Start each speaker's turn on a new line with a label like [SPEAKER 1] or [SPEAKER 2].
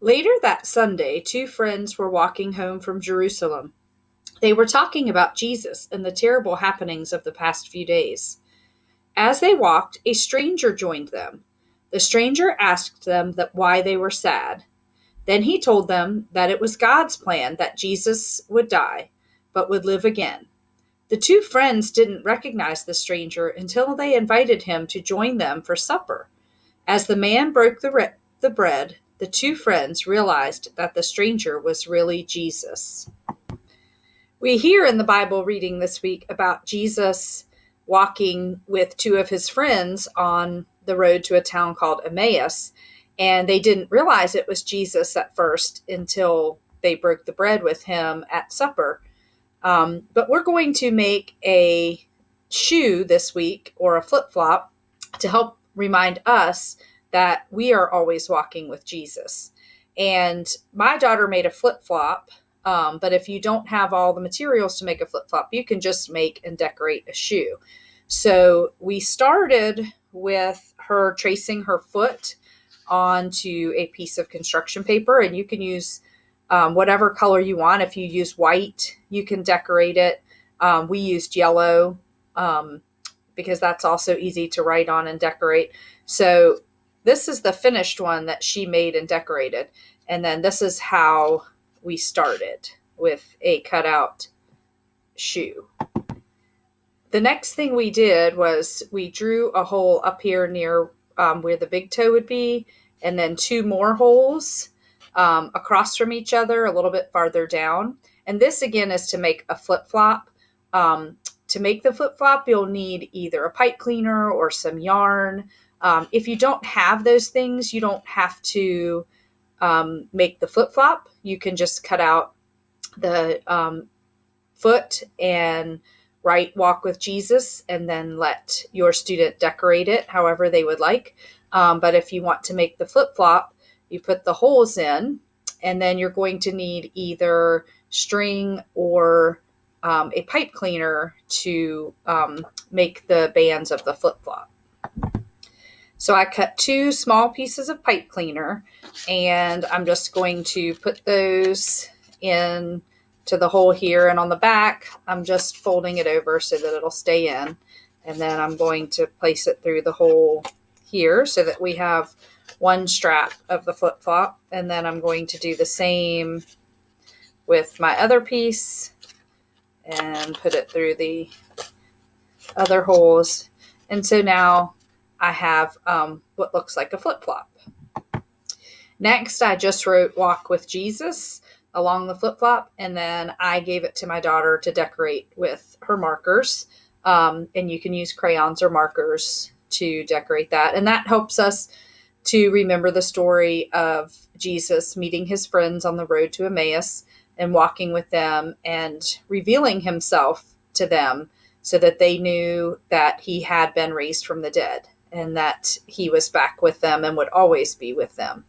[SPEAKER 1] Later that Sunday, two friends were walking home from Jerusalem. They were talking about Jesus and the terrible happenings of the past few days. As they walked, a stranger joined them. The stranger asked them why they were sad. Then he told them that it was God's plan that Jesus would die, but would live again. The two friends didn't recognize the stranger until they invited him to join them for supper. As the man broke the bread, the two friends realized that the stranger was really Jesus. We hear in the Bible reading this week about Jesus walking with two of his friends on the road to a town called Emmaus, and they didn't realize it was Jesus at first until they broke the bread with him at supper. But we're going to make a shoe this week, or a flip-flop, to help remind us that we are always walking with Jesus. And my daughter made a flip-flop, but if you don't have all the materials to make a flip-flop, you can just make and decorate a shoe. So we started with her tracing her foot onto a piece of construction paper, and you can use whatever color you want. If you use white, you can decorate it. We used yellow because that's also easy to write on and decorate. So this is the finished one that she made and decorated. And then this is how we started, with a cutout shoe. The next thing we did was we drew a hole up here near where the big toe would be, and then two more holes across from each other a little bit farther down. And this again is to make a flip-flop. To make the flip-flop, you'll need either a pipe cleaner or some yarn. If you don't have those things, you don't have to make the flip-flop. You can just cut out the foot and write "Walk with Jesus" and then let your student decorate it however they would like. But if you want to make the flip-flop, you put the holes in, and then you're going to need either string or a pipe cleaner to make the bands of the flip-flop. So I cut two small pieces of pipe cleaner, and I'm just going to put those in to the hole here. And on the back, I'm just folding it over so that it'll stay in. And then I'm going to place it through the hole here so that we have one strap of the flip-flop. And then I'm going to do the same with my other piece and put it through the other holes. And so now I have what looks like a flip-flop. Next, I just wrote "Walk with Jesus" along the flip-flop, and then I gave it to my daughter to decorate with her markers. And you can use crayons or markers to decorate that. And that helps us to remember the story of Jesus meeting his friends on the road to Emmaus and walking with them and revealing himself to them so that they knew that he had been raised from the dead and that he was back with them and would always be with them.